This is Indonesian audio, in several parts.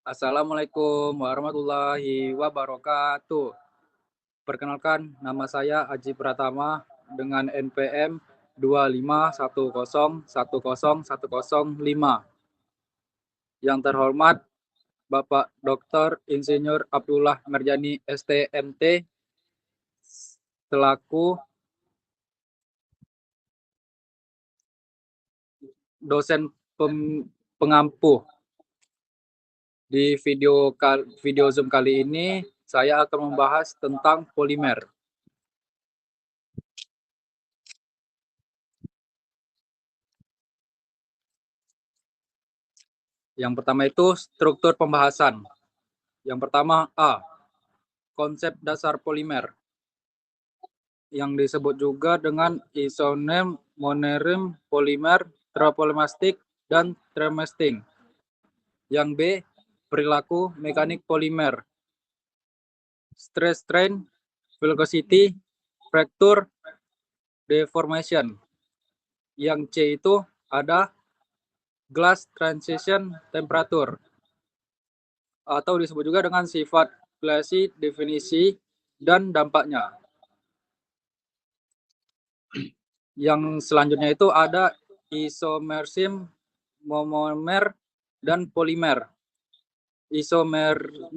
Assalamualaikum warahmatullahi wabarakatuh. Perkenalkan, nama saya Aji Pratama dengan NPM 251010105. Yang terhormat Bapak Dr. Insinyur Abdullah Merjani STMT selaku dosen pengampu. Di video Zoom kali ini, saya akan membahas tentang polimer. Yang pertama itu struktur pembahasan. Yang pertama A, konsep dasar polimer, yang disebut juga dengan isonim, monomer, polimer, tripolymastik, dan trimesting. Yang B, perilaku mekanik polimer, stress strain, viscosity, fracture, deformation. Yang C itu ada glass transition temperature, atau disebut juga dengan sifat glassy, definisi, dan dampaknya. Yang selanjutnya itu ada isomerism, monomer, dan polimer. Isomerism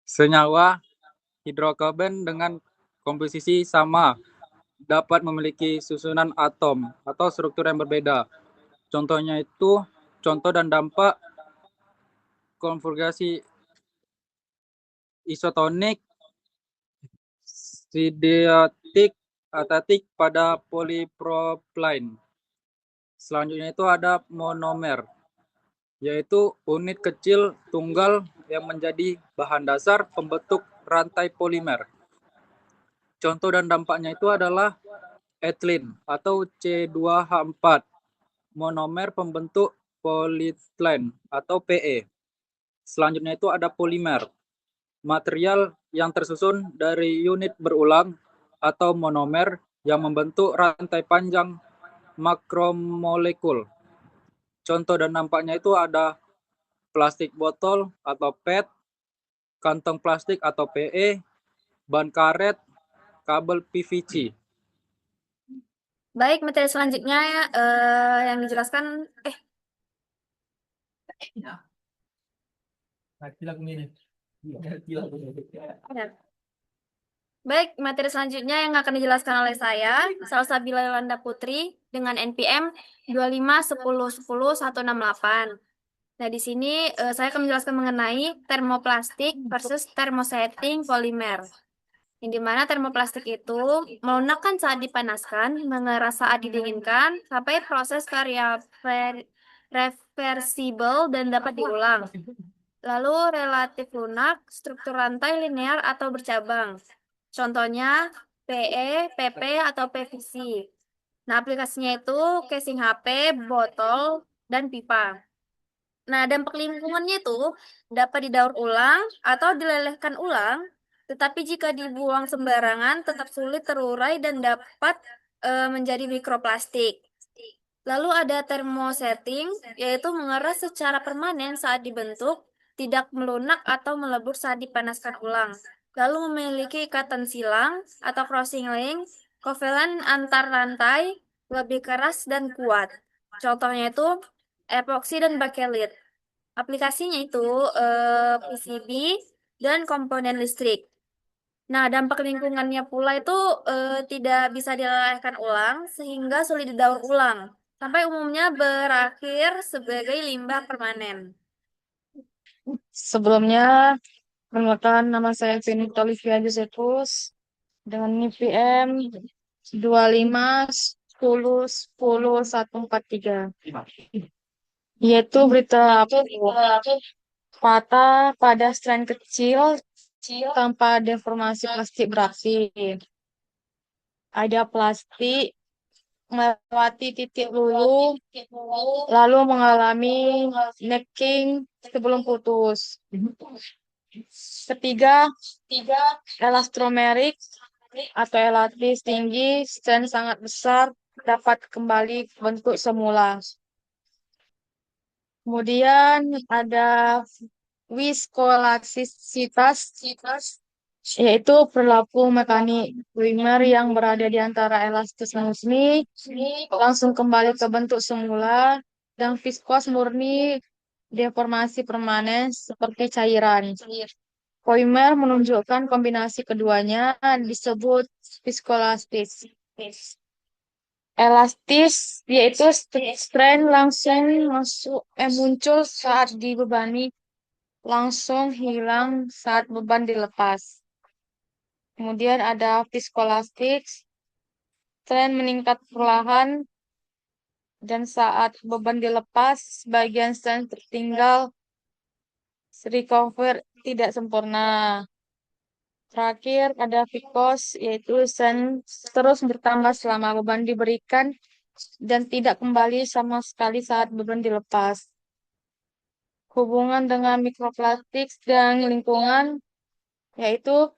senyawa hidrokarban dengan komposisi sama dapat memiliki susunan atom atau struktur yang berbeda. Contohnya itu contoh dan dampak konfigurasi isotonik, sidiotik, atatik pada polipropylene. Selanjutnya itu ada monomer, yaitu unit kecil tunggal yang menjadi bahan dasar pembentuk rantai polimer. Contoh dan dampaknya itu adalah ethylene atau C2H4, monomer pembentuk polyethylene atau PE. Selanjutnya itu ada polimer, material yang tersusun dari unit berulang atau monomer yang membentuk rantai panjang makromolekul. Contoh dan dampaknya itu ada plastik botol atau PET, kantong plastik atau PE, ban karet, kabel PVC. Baik, materi selanjutnya yang dijelaskan Baik, materi selanjutnya yang akan dijelaskan oleh saya, Salsabila Yolanda Putri dengan NPM 2510100168. Nah, di sini saya akan menjelaskan mengenai termoplastik versus thermosetting polimer. Yang dimana termoplastik itu melunakkan saat dipanaskan, mengeras saat didinginkan, sampai proses karya reversible dan dapat diulang. Lalu relatif lunak, struktur rantai linear atau bercabang. Contohnya PE, PP, atau PVC. Nah, aplikasinya itu casing HP, botol, dan pipa. Nah, dampak lingkungannya itu dapat didaur ulang atau dilelehkan ulang, tetapi jika dibuang sembarangan tetap sulit terurai dan dapat menjadi mikroplastik. Lalu ada thermosetting, yaitu mengeras secara permanen saat dibentuk, tidak melunak atau melebur saat dipanaskan ulang. Lalu memiliki ikatan silang atau crossing link, kovalent antar rantai, lebih keras dan kuat. Contohnya itu epoksi dan bakelit. Aplikasinya itu PCB dan komponen listrik. Nah, dampak lingkungannya pula itu tidak bisa dilelehkan ulang sehingga sulit didaur ulang, sampai umumnya berakhir sebagai limbah permanen. Sebelumnya, perkenalkan nama saya Benita Olivia Josephus dengan NPM 2510100143. Yaitu berita apa? Patah pada strand kecil tanpa deformasi plastik berapi. Ada plastik melewati titik lulu, lalu mengalami necking sebelum putus. Ketiga, elastomerik atau elastis tinggi, strand sangat besar, dapat kembali bentuk semula. Kemudian ada viskolasitas, yaitu perilaku mekanik polimer yang berada di antara elastis murni langsung kembali ke bentuk semula, dan viskos murni deformasi permanen seperti cairan. Polimer menunjukkan kombinasi keduanya disebut viskolastis. Elastis yaitu strain langsung muncul saat dibebani, langsung hilang saat beban dilepas. Kemudian ada viskolastik, strain meningkat perlahan dan saat beban dilepas, sebagian strain tertinggal recover tidak sempurna. Terakhir ada vikos, yaitu strain terus bertambah selama beban diberikan dan tidak kembali sama sekali saat beban dilepas. Hubungan dengan mikroplastik dan lingkungan, yaitu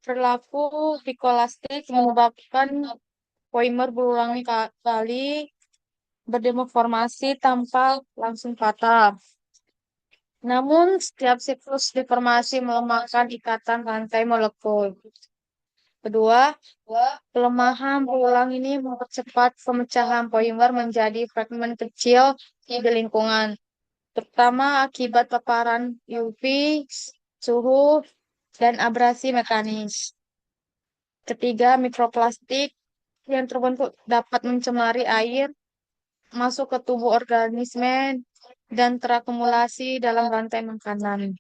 perilaku vikolastik menyebabkan polymer berulang kali berdeformasi tanpa langsung patah. Namun, setiap siklus deformasi melemahkan ikatan rantai molekul. Kedua, pelemahan berulang ini mempercepat pemecahan polimer menjadi fragmen kecil di lingkungan, terutama akibat paparan UV, suhu, dan abrasi mekanis. Ketiga, mikroplastik yang terbentuk dapat mencemari air, masuk ke tubuh organisme, dan terakumulasi dalam rantai makanan.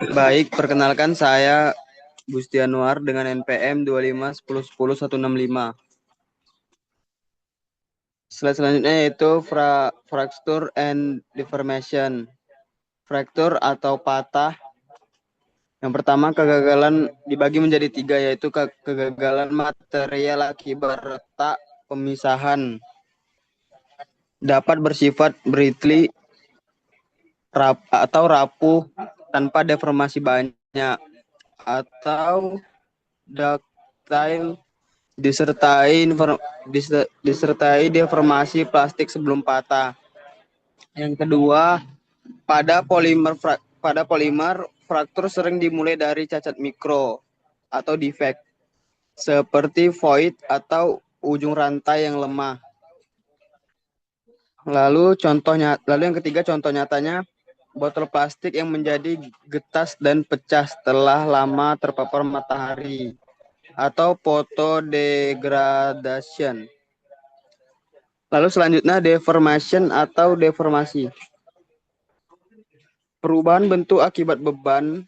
Baik, perkenalkan saya Bustianuar dengan NPM 251010 Slide selanjutnya yaitu fracture and deformation. Fracture atau patah. Yang pertama, kegagalan dibagi menjadi 3, yaitu kegagalan material akibat retak pemisahan. Dapat bersifat brittle atau rapuh tanpa deformasi banyak, atau ductile disertai deformasi plastik sebelum patah. Yang kedua, pada polimer fraktur sering dimulai dari cacat mikro atau defect seperti void atau ujung rantai yang lemah. Lalu yang ketiga, contoh nyatanya botol plastik yang menjadi getas dan pecah setelah lama terpapar matahari atau photodegradation. Lalu selanjutnya deformation atau deformasi. Perubahan bentuk akibat beban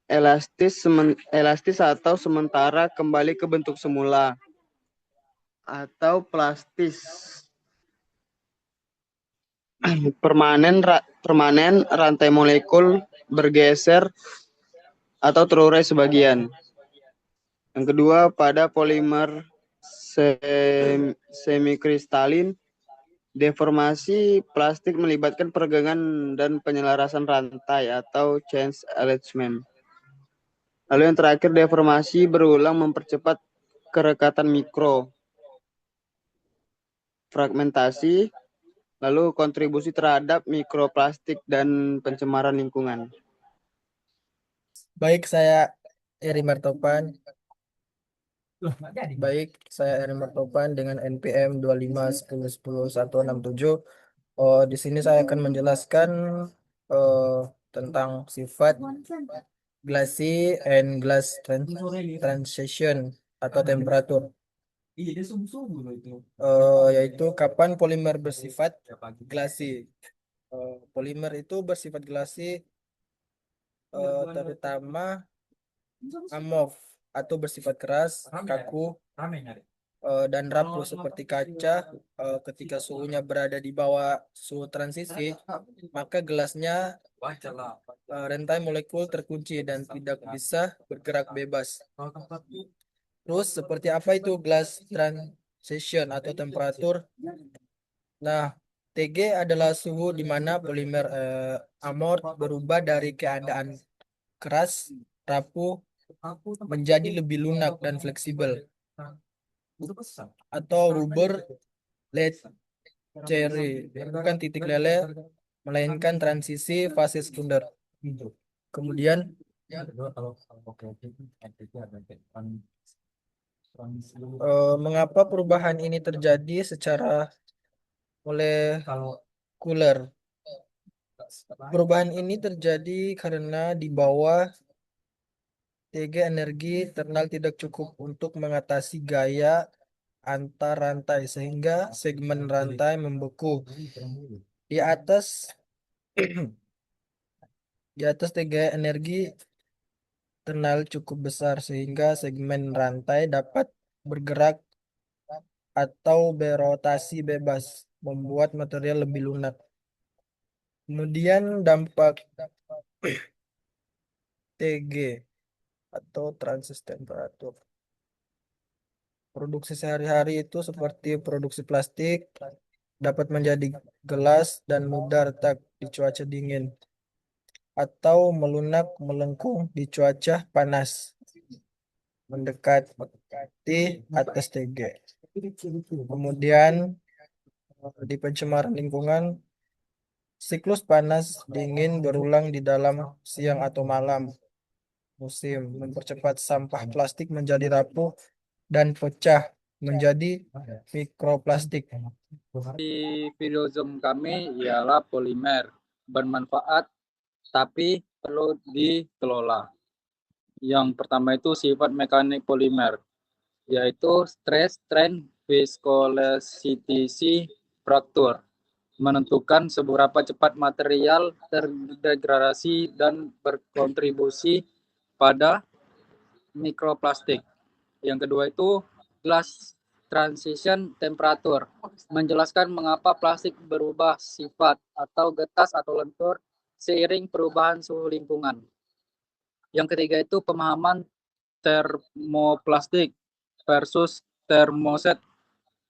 elastis atau sementara kembali ke bentuk semula, atau plastis. Permanen rantai molekul bergeser atau terurai sebagian. Yang kedua, pada polimer semikristalin, deformasi plastik melibatkan peregangan dan penyelarasan rantai atau change alignment. Lalu yang terakhir, deformasi berulang mempercepat kerekatan mikro, fragmentasi, lalu kontribusi terhadap mikroplastik dan pencemaran lingkungan. Baik, saya Eri Martopan. Dengan NPM 2510100167. Di sini saya akan menjelaskan tentang sifat glassy and glass transition atau temperatur. Yaitu kapan polimer bersifat glassy. Polimer itu bersifat glassy terutama amorf atau bersifat keras, kaku, dan rapuh seperti kaca. Ketika suhunya berada di bawah suhu transisi, maka gelasnya rantai molekul terkunci dan tidak bisa bergerak bebas. Terus seperti apa itu glass transition atau temperatur? Nah, TG adalah suhu di mana polimer amorf berubah dari keadaan keras, rapuh, menjadi lebih lunak dan fleksibel, atau rubber CRI, bukan titik lele, melainkan transisi fase sekunder. Kemudian mengapa perubahan ini terjadi secara molekuler? Perubahan ini terjadi karena di bawah TG energi internal tidak cukup untuk mengatasi gaya antar rantai sehingga segmen rantai membeku. Di atas di atas TG energi internal cukup besar sehingga segmen rantai dapat bergerak atau berotasi bebas, membuat material lebih lunak. Kemudian dampak TG atau transit temperatur. Produksi sehari-hari itu seperti produksi plastik dapat menjadi gelas dan mudah retak di cuaca dingin atau melunak melengkung di cuaca panas mendekati atas TG. Kemudian di pencemaran lingkungan, siklus panas dingin berulang di dalam siang atau malam musim, mempercepat sampah plastik menjadi rapuh dan pecah menjadi mikroplastik. Di video Zoom kami ialah polimer bermanfaat tapi perlu dikelola. Yang pertama itu sifat mekanik polimer, yaitu stress, strain, viscosity, fraktur, menentukan seberapa cepat material terdegradasi dan berkontribusi pada mikroplastik. Yang kedua itu glass transition temperature, menjelaskan mengapa plastik berubah sifat atau getas atau lentur seiring perubahan suhu lingkungan. Yang ketiga itu pemahaman termoplastik versus termoset,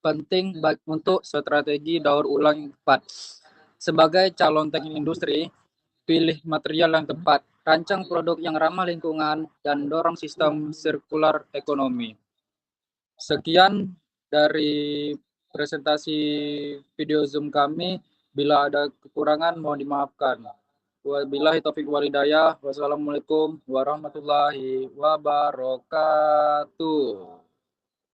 penting untuk strategi daur ulang yang tepat. Sebagai calon teknik industri, pilih material yang tepat, rancang produk yang ramah lingkungan, dan dorong sistem sirkular ekonomi. Sekian dari presentasi video Zoom kami. Bila ada kekurangan mohon dimaafkan. Wabillahi taufiq walhidayah. Wassalamualaikum warahmatullahi wabarakatuh.